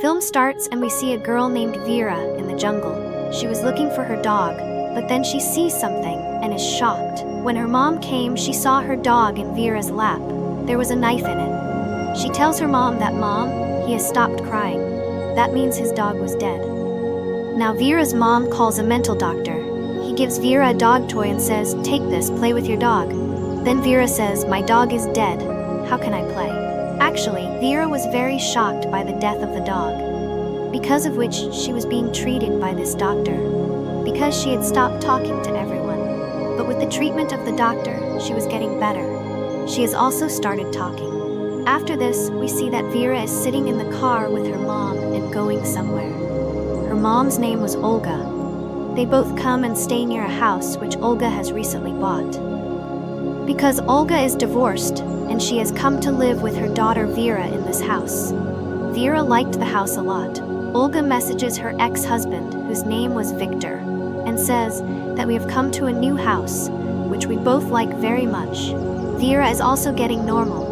film starts and we see a girl named Vera in the jungle. She was looking for her dog, but then she sees something and is shocked. When her mom came, she saw her dog in Vera's lap. There was a knife in it. She tells her mom that, "Mom, he has stopped crying." That means his dog was dead. Now Vera's mom calls a mental doctor. He gives Vera a dog toy and says, "Take this, play with your dog." Then Vera says, "My dog is dead. How can I play?" Actually, Vera was very shocked by the death of the dog, because of which she was being treated by this doctor, because she had stopped talking to everyone. But with the treatment of the doctor, she was getting better. She has also started talking. After this, we see that Vera is sitting in the car with her mom and going somewhere. Her mom's name was Olga. They both come and stay near a house which Olga has recently bought. Because Olga is divorced, and she has come to live with her daughter Vera in this house. Vera liked the house a lot. Olga messages her ex-husband, whose name was Victor, and says that we have come to a new house, which we both like very much. Vera is also getting normal,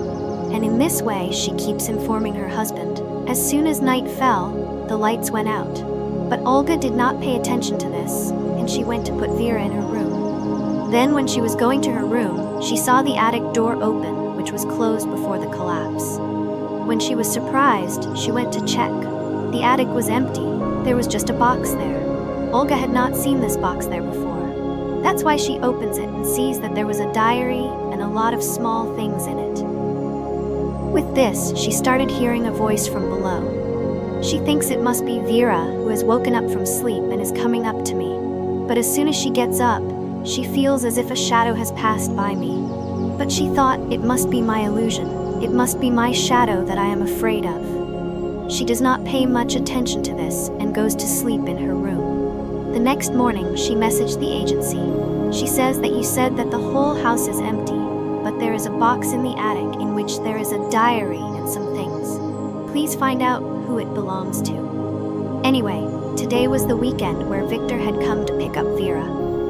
and in this way she keeps informing her husband. As soon as night fell, the lights went out. But Olga did not pay attention to this, and she went to put Vera in her room. Then when she was going to her room, she saw the attic door open, which was closed before the collapse. When she was surprised, she went to check. The attic was empty. There was just a box there. Olga had not seen this box there before. That's why she opens it and sees that there was a diary and a lot of small things in it. With this, she started hearing a voice from below. She thinks it must be Vera, who has woken up from sleep and is coming up to me. But as soon as she gets up, she feels as if a shadow has passed by me. But she thought, it must be my illusion. It must be my shadow that I am afraid of. She does not pay much attention to this and goes to sleep in her room. The next morning, she messaged the agency. She says that you said that the whole house is empty, but there is a box in the attic in which there is a diary and some things. Please find out who it belongs to. Anyway, today was the weekend where Victor had come to pick up Vera.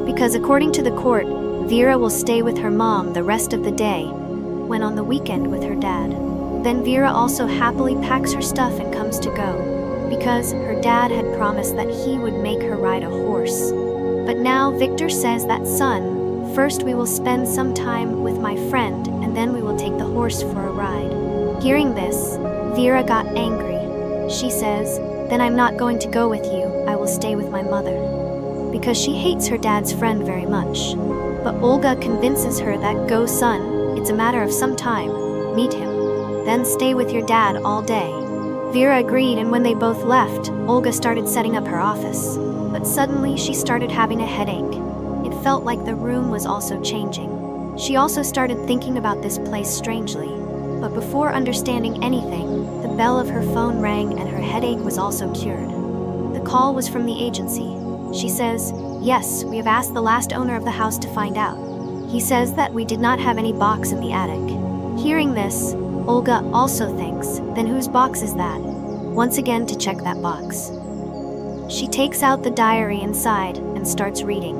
Because according to the court, Vera will stay with her mom the rest of the day, when on the weekend with her dad. Then Vera also happily packs her stuff and comes to go, because her dad had promised that he would make her ride a horse. But now Victor says that, "Son, first we will spend some time with my friend and then we will take the horse for a ride." Hearing this, Vera got angry. She says, "Then I'm not going to go with you, I will stay with my mother." Because she hates her dad's friend very much. But Olga convinces her that, "Go son, it's a matter of some time, meet him. Then stay with your dad all day." Vera agreed, and when they both left, Olga started setting up her office. But suddenly she started having a headache. It felt like the room was also changing. She also started thinking about this place strangely. But before understanding anything, the bell of her phone rang and her headache was also cured. The call was from the agency. She says, "Yes, we have asked the last owner of the house to find out. He says that we did not have any box in the attic." Hearing this, Olga also thinks, "Then whose box is that?" Once again to check that box. She takes out the diary inside and starts reading.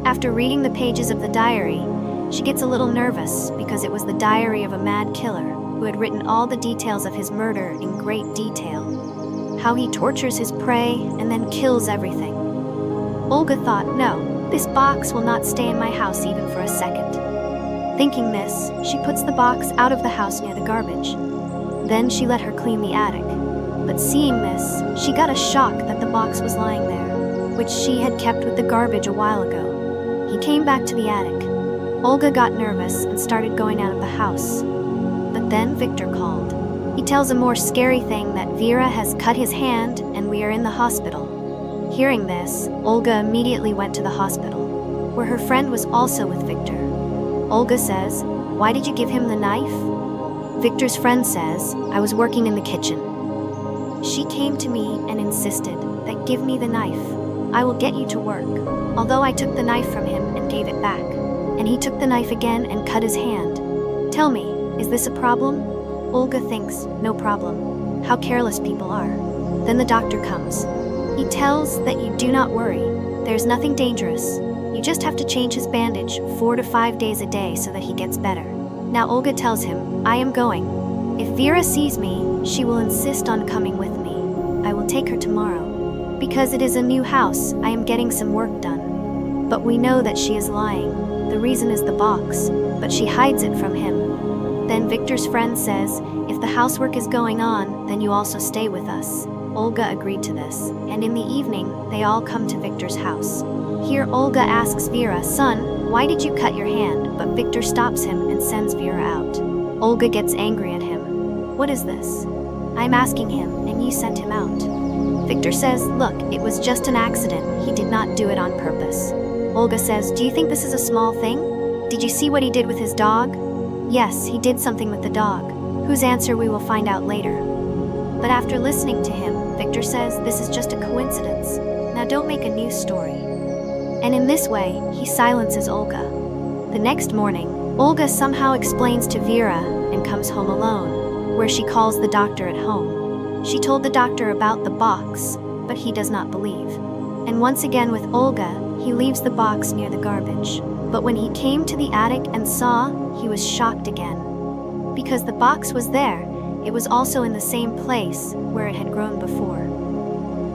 After reading the pages of the diary, she gets a little nervous because it was the diary of a mad killer who had written all the details of his murder in great detail. How he tortures his prey and then kills everything. Olga thought, "No, this box will not stay in my house even for a second." Thinking this, she puts the box out of the house near the garbage. Then she let her clean the attic. But seeing this, she got a shock that the box was lying there, which she had kept with the garbage a while ago. He came back to the attic. Olga got nervous and started going out of the house. But then Victor called. He tells a more scary thing, that Vera has cut his hand and we are in the hospital. Hearing this, Olga immediately went to the hospital, where her friend was also with Victor. Olga says, "Why did you give him the knife?" Victor's friend says, "I was working in the kitchen. She came to me and insisted that, 'Give me the knife. I will get you to work.' Although I took the knife from him and gave it back. And he took the knife again and cut his hand. Tell me, is this a problem?" Olga thinks, "No problem. How careless people are." Then the doctor comes. He tells that you do not worry. There's nothing dangerous. You just have to change his bandage 4 to 5 days a day so that he gets better. Now Olga tells him, "I am going. If Vera sees me, she will insist on coming with me." take her tomorrow. Because it is a new house, I am getting some work done. But we know that she is lying. The reason is the box, but she hides it from him. Then Victor's friend says, if the housework is going on, then you also stay with us. Olga agreed to this, and in the evening, they all come to Victor's house. Here Olga asks Vera, son, why did you cut your hand? But Victor stops him and sends Vera out. Olga gets angry at him. What is this? I'm asking him, and you sent him out. Victor says, look, it was just an accident. He did not do it on purpose. Olga says, do you think this is a small thing? Did you see what he did with his dog? Yes, he did something with the dog, whose answer we will find out later. But after listening to him, Victor says this is just a coincidence. Now don't make a new story. And in this way, he silences Olga. The next morning, Olga somehow explains to Vera and comes home alone, where she calls the doctor at home. She told the doctor about the box, but he does not believe. And once again with Olga, he leaves the box near the garbage. But when he came to the attic and saw, he was shocked again. Because the box was there, it was also in the same place where it had grown before.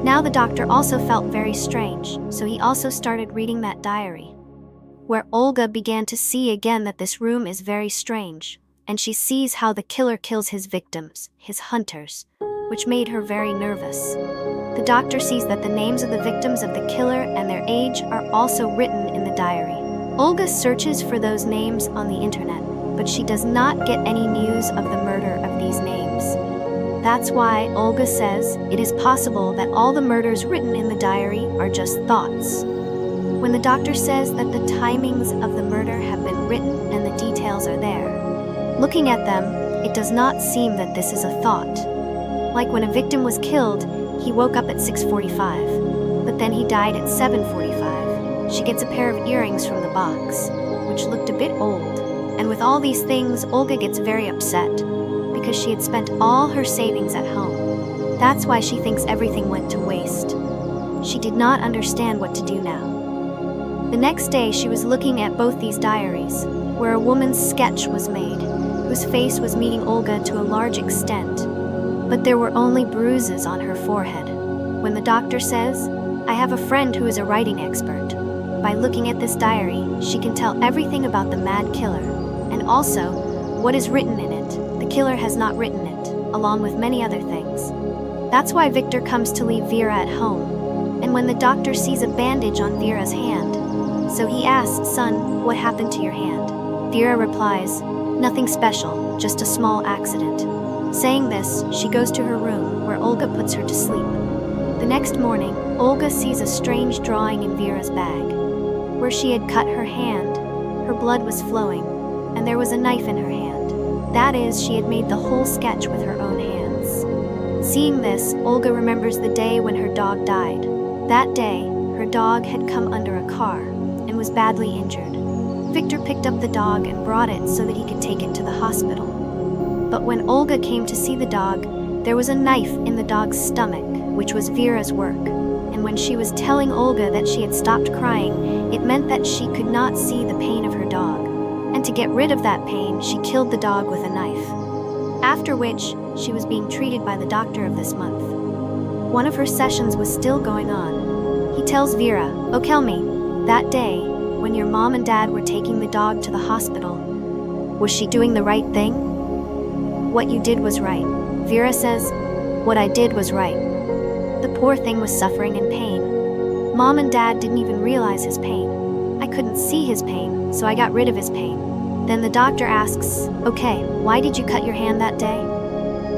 Now the doctor also felt very strange, so he also started reading that diary, where Olga began to see again that this room is very strange, and she sees how the killer kills his victims, his hunters, which made her very nervous. The doctor sees that the names of the victims of the killer and their age are also written in the diary. Olga searches for those names on the internet, but she does not get any news of the murder of these names. That's why Olga says it is possible that all the murders written in the diary are just thoughts. When the doctor says that the timings of the murder have been written and the details are there, looking at them, it does not seem that this is a thought. Like when a victim was killed, he woke up at 6:45, but then he died at 7:45. She gets a pair of earrings from the box, which looked a bit old. And with all these things, Olga gets very upset, because she had spent all her savings at home. That's why she thinks everything went to waste. She did not understand what to do now. The next day, she was looking at both these diaries, where a woman's sketch was made, whose face was meeting Olga to a large extent, but there were only bruises on her forehead. When the doctor says, I have a friend who is a writing expert. By looking at this diary, she can tell everything about the mad killer, and also what is written in it. The killer has not written it, along with many other things. That's why Victor comes to leave Vera at home, and when the doctor sees a bandage on Vera's hand, so he asks, son, what happened to your hand? Vera replies, nothing special, just a small accident. Saying this, she goes to her room, where Olga puts her to sleep. The next morning, Olga sees a strange drawing in Vera's bag. Where she had cut her hand, her blood was flowing, and there was a knife in her hand. That is, she had made the whole sketch with her own hands. Seeing this, Olga remembers the day when her dog died. That day, her dog had come under a car and was badly injured. Victor picked up the dog and brought it so that he could take it to the hospital. But when Olga came to see the dog, there was a knife in the dog's stomach, which was Vera's work. And when she was telling Olga that she had stopped crying, it meant that she could not see the pain of her dog. And to get rid of that pain, she killed the dog with a knife. After which, she was being treated by the doctor of this month. One of her sessions was still going on. He tells Vera, oh, tell me, that day, when your mom and dad were taking the dog to the hospital, was she doing the right thing? What you did was right. Vera says, what I did was right. The poor thing was suffering in pain. Mom and Dad didn't even realize his pain. I couldn't see his pain, so I got rid of his pain. Then the doctor asks, okay, why did you cut your hand that day?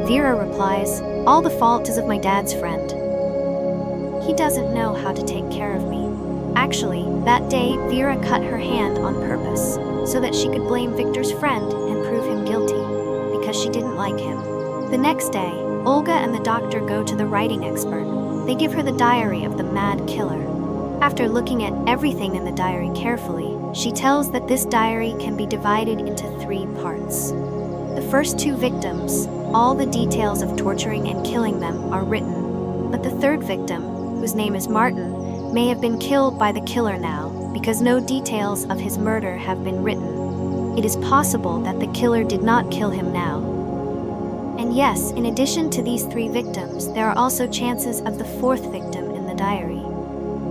Vera replies, all the fault is of my dad's friend. He doesn't know how to take care of me. Actually, that day, Vera cut her hand on purpose, so that she could blame Victor's friend and prove him guilty, because she didn't like him. The next day, Olga and the doctor go to the writing expert. They give her the diary of the mad killer. After looking at everything in the diary carefully, she tells that this diary can be divided into 3 parts. The first 2 victims, all the details of torturing and killing them are written, but the third victim, whose name is Martin, may have been killed by the killer now, because no details of his murder have been written. It is possible that the killer did not kill him now. And yes, in addition to these 3 victims, there are also chances of the 4th victim in the diary,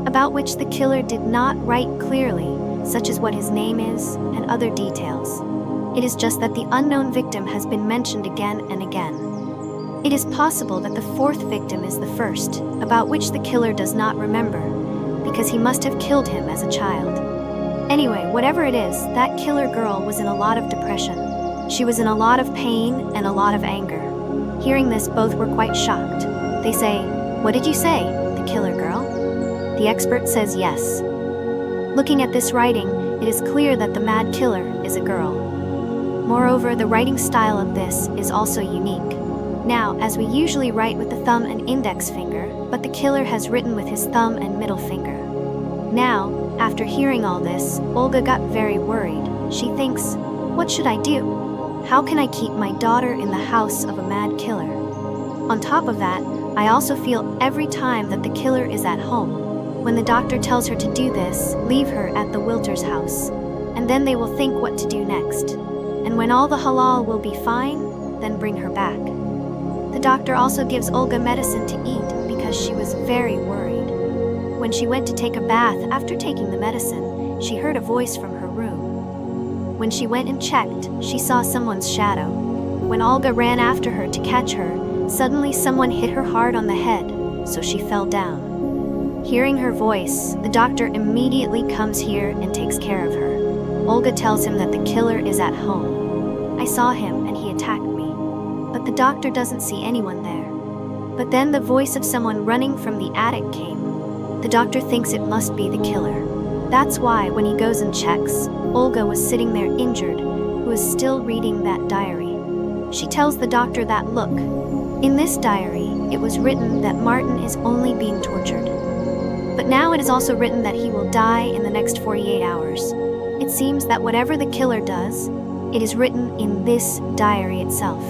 about which the killer did not write clearly, such as what his name is and other details. It is just that the unknown victim has been mentioned again and again. It is possible that the 4th victim is the first, about which the killer does not remember, because he must have killed him as a child. Anyway, whatever it is, that killer girl was in a lot of depression. She was in a lot of pain and a lot of anger. Hearing this, both were quite shocked. They say, "What did you say? The killer girl?" The expert says yes. Looking at this writing, it is clear that the mad killer is a girl. Moreover, the writing style of this is also unique. Now, as we usually write with the thumb and index finger, but the killer has written with his thumb and middle finger. Now, after hearing all this, Olga got very worried. She thinks, what should I do? How can I keep my daughter in the house of a mad killer? On top of that, I also feel every time that the killer is at home. When the doctor tells her to do this, leave her at the Wilters' house, and then they will think what to do next. And when all the halal will be fine, then bring her back. The doctor also gives Olga medicine to eat because she was very worried. When she went to take a bath after taking the medicine, she heard a voice from her room. When she went and checked, she saw someone's shadow. When Olga ran after her to catch her, suddenly someone hit her hard on the head, so she fell down. Hearing her voice, the doctor immediately comes here and takes care of her. Olga tells him that the killer is at home. I saw him and he attacked me. But the doctor doesn't see anyone there. But then the voice of someone running from the attic came. The doctor thinks it must be the killer. That's why when he goes and checks, Olga was sitting there injured, who is still reading that diary. She tells the doctor that, look, in this diary, it was written that Martin is only being tortured. But now it is also written that he will die in the next 48 hours. It seems that whatever the killer does, it is written in this diary itself.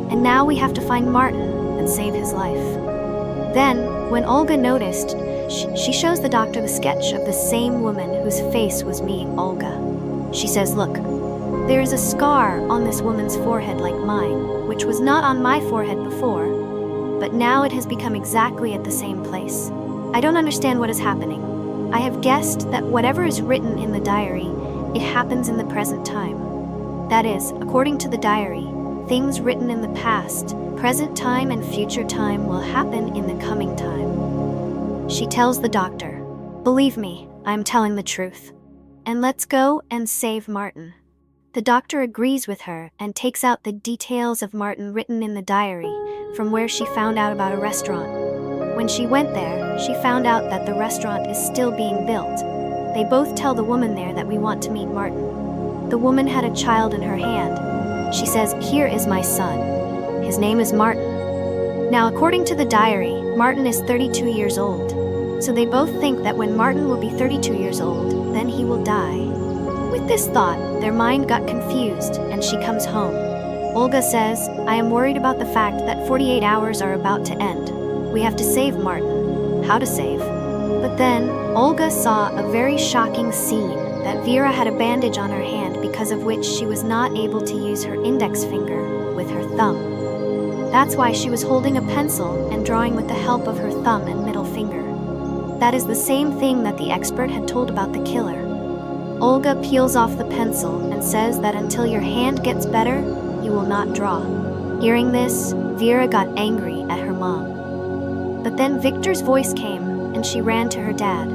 And now we have to find Martin and save his life. Then, when Olga noticed, she shows the doctor the sketch of the same woman whose face was meeting Olga. She says, look, there is a scar on this woman's forehead like mine, which was not on my forehead before, but now it has become exactly at the same place. I don't understand what is happening. I have guessed that whatever is written in the diary, it happens in the present time. That is, according to the diary, things written in the past, present time and future time will happen in the coming time. She tells the doctor, believe me, I'm telling the truth. And let's go and save Martin. The doctor agrees with her and takes out the details of Martin written in the diary from where she found out about a restaurant. When she went there, she found out that the restaurant is still being built. They both tell the woman there that we want to meet Martin. The woman had a child in her hand. She says, here is my son. His name is Martin. Now, according to the diary, Martin is 32 years old. So they both think that when Martin will be 32 years old, then he will die. With this thought, their mind got confused, and she comes home. Olga says, I am worried about the fact that 48 hours are about to end. We have to save Martin. How to save? But then, Olga saw a very shocking scene that Vera had a bandage on her hand because of which she was not able to use her index finger with her thumb. That's why she was holding a pencil and drawing with the help of her thumb and middle finger. That is the same thing that the expert had told about the killer. Olga peels off the pencil and says that until your hand gets better, you will not draw. Hearing this, Vera got angry at her mom. But then Victor's voice came, and she ran to her dad.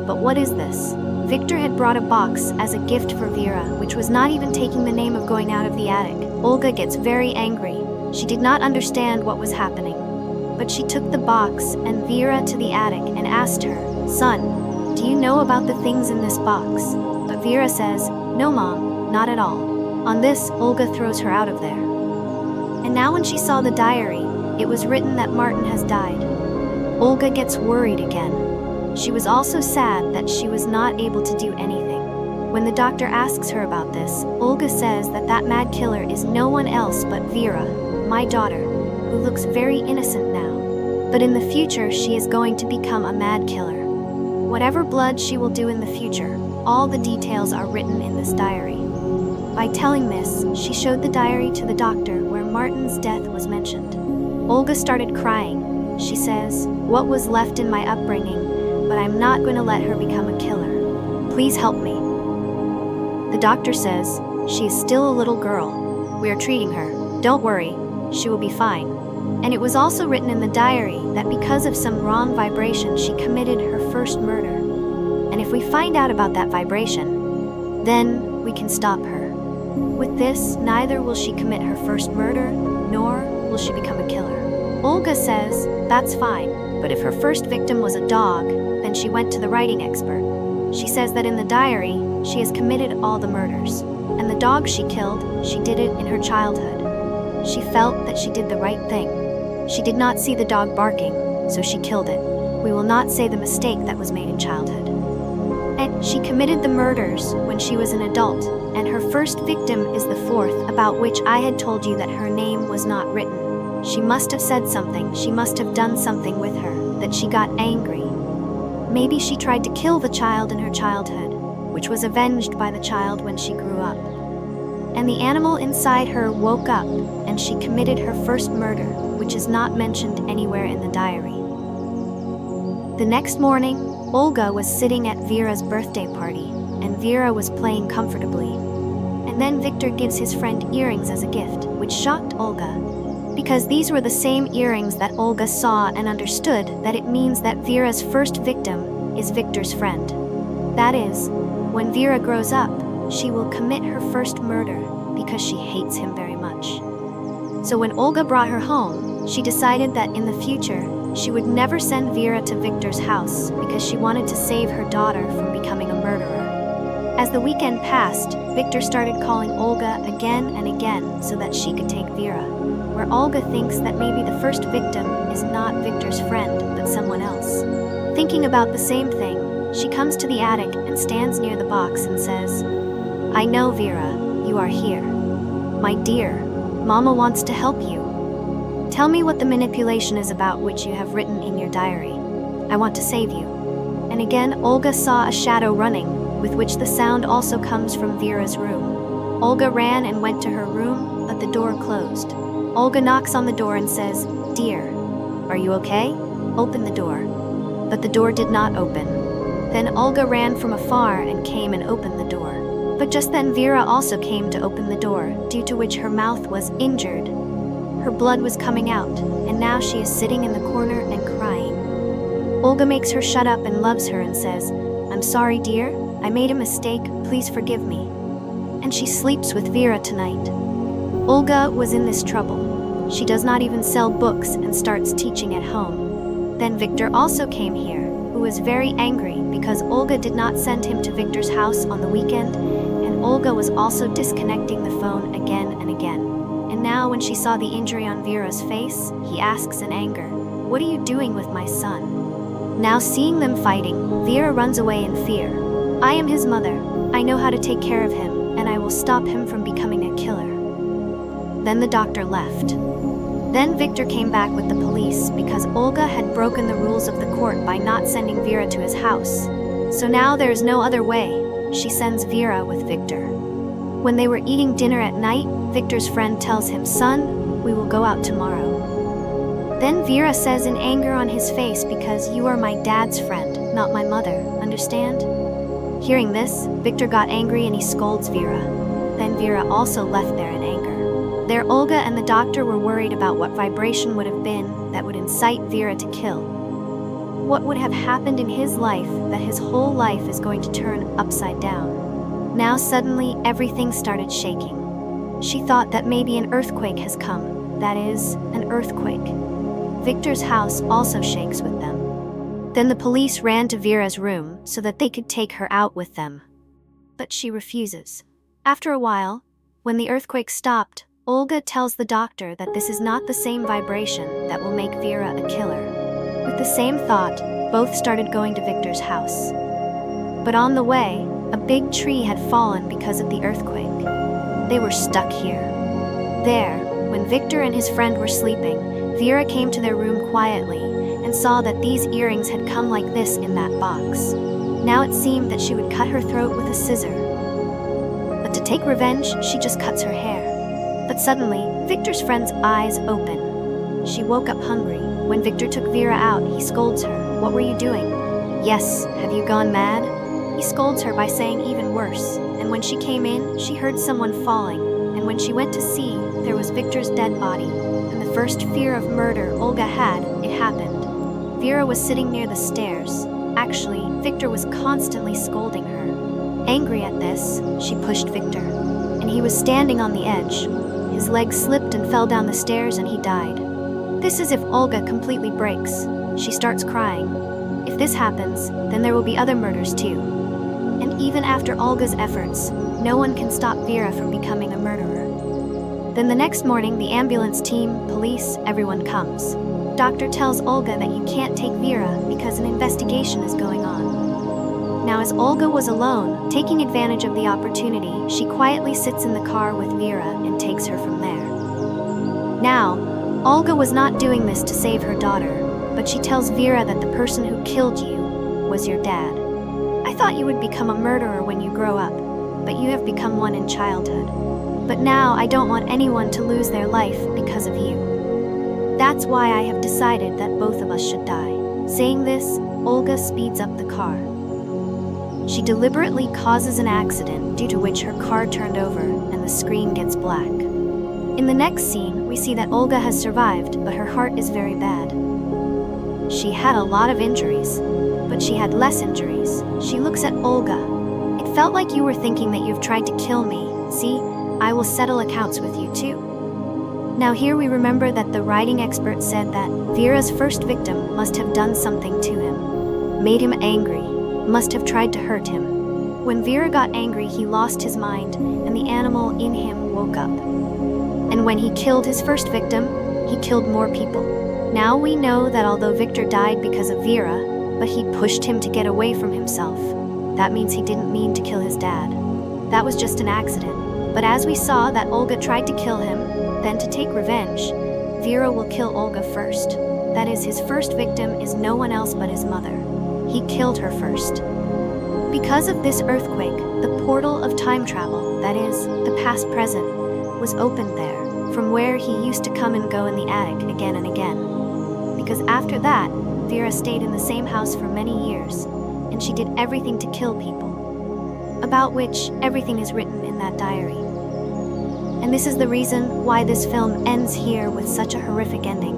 But what is this? Victor had brought a box as a gift for Vera, which was not even taking the name of going out of the attic. Olga gets very angry. She did not understand what was happening. But she took the box and Vera to the attic and asked her, Son, do you know about the things in this box? But Vera says, No, Mom, not at all. On this, Olga throws her out of there. And now when she saw the diary, it was written that Martin has died. Olga gets worried again. She was also sad that she was not able to do anything. When the doctor asks her about this, Olga says that that mad killer is no one else but Vera, my daughter, who looks very innocent now. But in the future, she is going to become a mad killer. Whatever blood she will do in the future, all the details are written in this diary. By telling this, she showed the diary to the doctor where Martin's death was mentioned. Olga started crying. She says, "What was left in my upbringing, but I'm not going to let her become a killer. Please help me." The doctor says, "She is still a little girl. We are treating her. Don't worry, she will be fine." And it was also written in the diary that because of some wrong vibration, she committed her first murder. And if we find out about that vibration, then we can stop her. With this, neither will she commit her first murder, nor will she become a killer. Olga says, that's fine, but if her first victim was a dog, then she went to the writing expert. She says that in the diary, she has committed all the murders. And the dog she killed, she did it in her childhood. She felt that she did the right thing. She did not see the dog barking, so she killed it. We will not say the mistake that was made in childhood. And she committed the murders when she was an adult, and her first victim is the fourth, about which I had told you that her name was not written. She must have said something, she must have done something with her, that she got angry. Maybe she tried to kill the child in her childhood, which was avenged by the child when she grew up. And the animal inside her woke up, and she committed her first murder, which is not mentioned anywhere in the diary. The next morning, Olga was sitting at Vera's birthday party, and Vera was playing comfortably. And then Victor gives his friend earrings as a gift, which shocked Olga, because these were the same earrings that Olga saw and understood that it means that Vera's first victim is Victor's friend. That is, when Vera grows up, she will commit her first murder because she hates him very much. So when Olga brought her home, she decided that in the future, she would never send Vera to Victor's house because she wanted to save her daughter from becoming a murderer. As the weekend passed, Victor started calling Olga again and again so that she could take Vera, where Olga thinks that maybe the first victim is not Victor's friend, but someone else. Thinking about the same thing, she comes to the attic and stands near the box and says, "I know, Vera, you are here. My dear, Mama wants to help you. Tell me what the manipulation is about which you have written in your diary. I want to save you." And again, Olga saw a shadow running, with which the sound also comes from Vera's room. Olga ran and went to her room, but the door closed. Olga knocks on the door and says, "Dear, are you okay? Open the door." But the door did not open. Then Olga ran from afar and came and opened the door. But just then Vera also came to open the door, due to which her mouth was injured. Her blood was coming out, and now she is sitting in the corner and crying. Olga makes her shut up and loves her and says, "I'm sorry, dear. I made a mistake. Please forgive me." And she sleeps with Vera tonight. Olga was in this trouble. She does not even sell books and starts teaching at home. Then Victor also came here, who was very angry because Olga did not send him to Victor's house on the weekend, and Olga was also disconnecting the phone again and again. And now when she saw the injury on Vera's face, he asks in anger, "What are you doing with my son?" Now seeing them fighting, Vera runs away in fear. "I am his mother. I know how to take care of him, and I will stop him from becoming a killer." Then the doctor left. Then Victor came back with the police because Olga had broken the rules of the court by not sending Vera to his house. So now there is no other way. She sends Vera with Victor. When they were eating dinner at night, Victor's friend tells him, "Son, we will go out tomorrow." Then Vera says in anger on his face, "Because you are my dad's friend, not my mother, understand?" Hearing this, Victor got angry and he scolds Vera. Then Vera also left there in anger. There Olga and the doctor were worried about what vibration would have been that would incite Vera to kill. What would have happened in his life that his whole life is going to turn upside down? Now suddenly everything started shaking. She thought that maybe an earthquake has come, that is, an earthquake. Victor's house also shakes with them. Then the police ran to Vera's room so that they could take her out with them. But she refuses. After a while, when the earthquake stopped, Olga tells the doctor that this is not the same vibration that will make Vera a killer. With the same thought, both started going to Victor's house. But on the way, a big tree had fallen because of the earthquake. They were stuck here. There, when Victor and his friend were sleeping, Vera came to their room quietly and saw that these earrings had come like this in that box. Now it seemed that she would cut her throat with a scissor. But to take revenge, she just cuts her hair. But But suddenly, Victor's friend's eyes open. She woke up hungry. When Victor took Vera out, he scolds her. What were you doing? Yes, have you gone mad? He scolds her by saying even worse. And when she came in, she heard someone falling. And when she went to see, there was Victor's dead body. And the first fear of murder Olga had, it happened. Vera was sitting near the stairs. Actually, Victor was constantly scolding her. Angry at this, she pushed Victor. And he was standing on the edge. His legs slipped and fell down the stairs and he died. This is if Olga completely breaks. She starts crying. If this happens, then there will be other murders too. And even after Olga's efforts, no one can stop Vera from becoming a murderer. Then the next morning, the ambulance team, police, everyone comes. Doctor tells Olga that you can't take Vera because an investigation is going on. Now, as Olga was alone, taking advantage of the opportunity, she quietly sits in the car with Vera and takes her from there. Now, Olga was not doing this to save her daughter, but she tells Vera that the person who killed you was your dad. I thought you would become a murderer when you grow up, but you have become one in childhood. But now I don't want anyone to lose their life because of you. That's why I have decided that both of us should die. Saying this, Olga speeds up the car. She deliberately causes an accident due to which her car turned over and the screen gets black. In the next scene, we see that Olga has survived, but her heart is very bad. She had a lot of injuries, but she had less injuries. She looks at Olga. It felt like you were thinking that you've tried to kill me. See, I will settle accounts with you too. Now here we remember that the writing expert said that Vera's first victim must have done something to him, made him angry, must have tried to hurt him. When Vera got angry, he lost his mind, and the animal in him woke up. And when he killed his first victim, he killed more people. Now we know that although Victor died because of Vera, but he pushed him to get away from himself. That means he didn't mean to kill his dad. That was just an accident. But as we saw that Olga tried to kill him, then to take revenge, Vera will kill Olga first. That is, his first victim is no one else but his mother. He killed her first. Because of this earthquake, the portal of time travel, that is, the past-present, was opened there, from where he used to come and go in the attic again and again. Because after that, Vera stayed in the same house for many years, and she did everything to kill people, about which everything is written in that diary. And this is the reason why this film ends here with such a horrific ending.